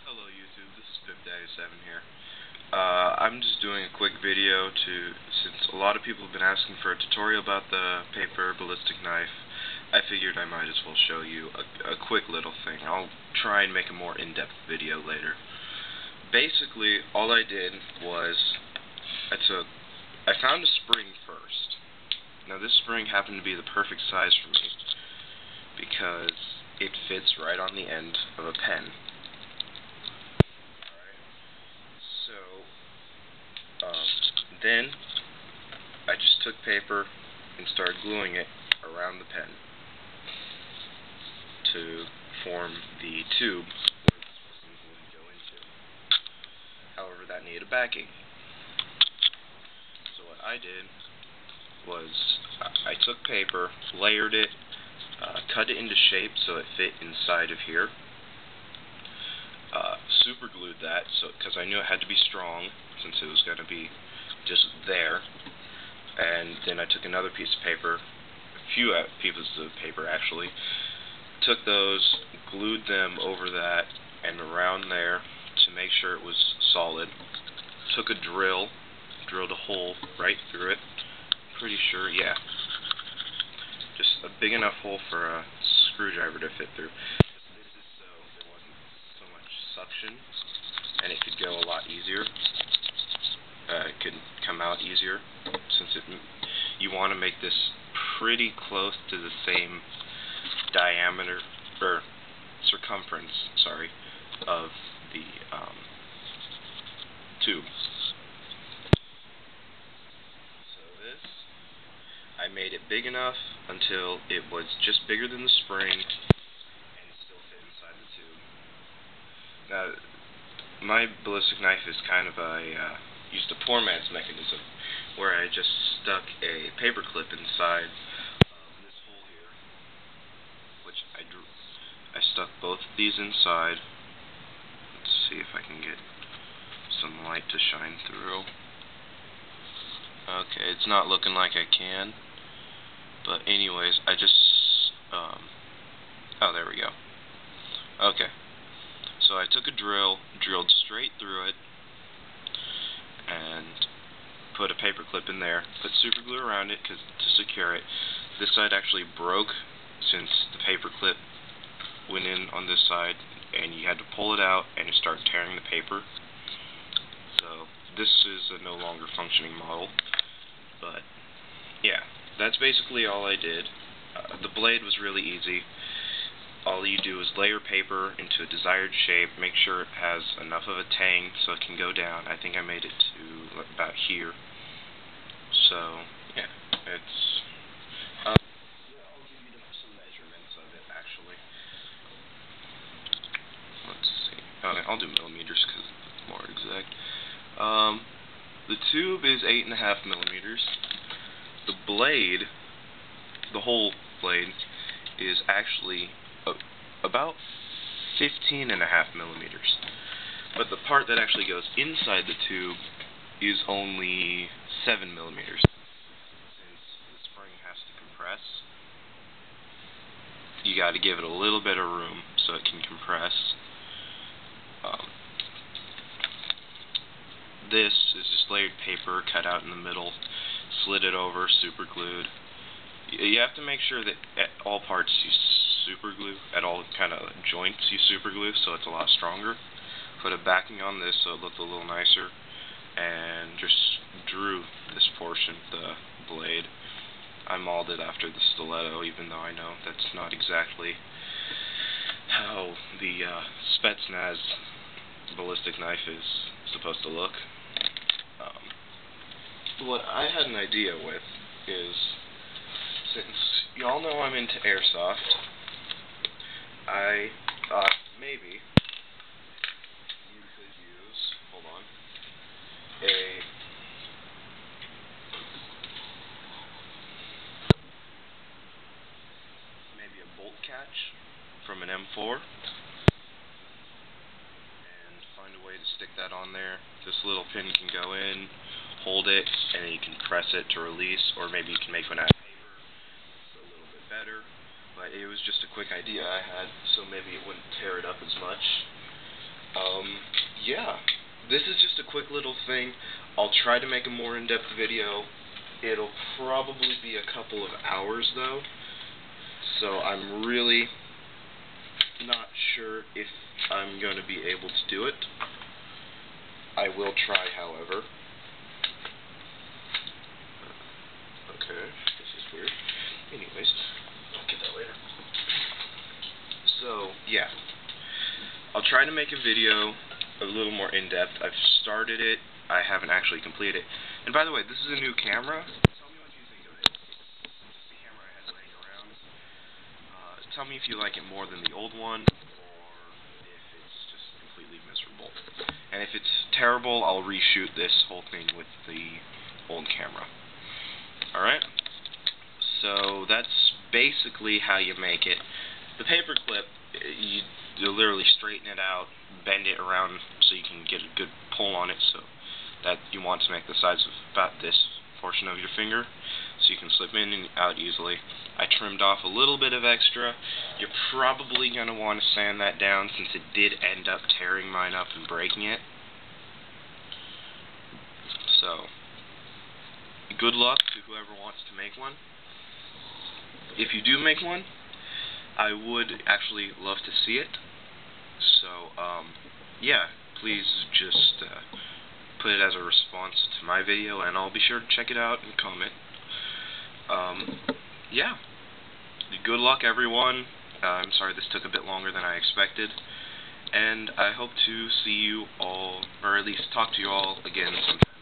Hello YouTube, this is Pip7 here. I'm just doing a quick video since a lot of people have been asking for a tutorial about the paper ballistic knife. I figured I might as well show you a quick little thing. I'll try and make a more in-depth video later. Basically, all I did was I found a spring first. Now this spring happened to be the perfect size for me because it fits right on the end of a pen. Then I just took paper and started gluing it around the pen to form the tube where the spring would go into. However, that needed a backing. So what I did was I took paper, layered it, cut it into shape so it fit inside of here. Super glued that because I knew it had to be strong since it was going to be just there. And then I took another piece of paper, a few pieces of paper actually, took those, glued them over that and around there to make sure it was solid. Took a drill, drilled a hole right through it. Pretty sure, yeah. Just a big enough hole for a screwdriver to fit through. This is so there wasn't so much suction and it could go a lot easier. It could come out easier since you want to make this pretty close to the same diameter or circumference, sorry, of the tube. So this, I made it big enough until it was just bigger than the spring and still fit inside the tube. Now, my ballistic knife is kind of used a poor man's mechanism, where I just stuck a paperclip inside this hole here, which I stuck both of these inside. Let's see if I can get some light to shine through. Okay, it's not looking like I can, but anyways, I just, oh, there we go. Okay, so I took a drill, drilled straight through it, and put a paper clip in there, put super glue around it to secure it. This side actually broke since the paper clip went in on this side and you had to pull it out and it started tearing the paper. So this is a no longer functioning model, but yeah, that's basically all I did. The blade was really easy. All you do is layer paper into a desired shape, make sure it has enough of a tang so it can go down. I think I made it to about here. So, yeah, it's... I'll give you some measurements of it, actually. Let's see. Okay, I'll do millimeters because it's more exact. The tube is 8.5 millimeters. The blade, the whole blade, is actually about 15.5 millimeters. But the part that actually goes inside the tube is only 7 millimeters. Since the spring has to compress, you got to give it a little bit of room so it can compress. This is just layered paper cut out in the middle, slid it over, super glued. You have to make sure that at all parts you super glue, at all kind of joints you super glue so it's a lot stronger. Put a backing on this so it looked a little nicer, and just drew this portion, the blade. I mauled it after the stiletto, even though I know that's not exactly how the Spetsnaz ballistic knife is supposed to look. What I had an idea with is, since y'all know I'm into airsoft, I thought maybe you could use, hold on, maybe a bolt catch from an M4, and find a way to stick that on there. This little pin can go in, hold it, and then you can press it to release, or maybe you can make one out of paper. It's a little bit better, but it was just a quick idea I had, so maybe it wouldn't tear it up as much. quick little thing. I'll try to make a more in-depth video. It'll probably be a couple of hours though, so I'm really not sure if I'm going to be able to do it. I will try, however. Okay, this is weird. Anyways, I'll get that later. So, yeah. I'll try to make a video a little more in-depth. I've started it. I haven't actually completed it. And by the way, this is a new camera. Tell me what you think of it. It's the camera I had laying around. Tell me if you like it more than the old one, or if it's just completely miserable. And if it's terrible, I'll reshoot this whole thing with the old camera. Alright? So that's basically how you make it. The paperclip, you literally straighten it out, bend it around so you can get a good pull on it, so that you want to make the size of about this portion of your finger, so you can slip in and out easily. I trimmed off a little bit of extra. You're probably going to want to sand that down, since it did end up tearing mine up and breaking it. So, good luck to whoever wants to make one. If you do make one, I would actually love to see it. So, yeah, please just put it as a response to my video, and I'll be sure to check it out and comment. Yeah. Good luck, everyone. I'm sorry this took a bit longer than I expected. And I hope to see you all, or at least talk to you all again sometime.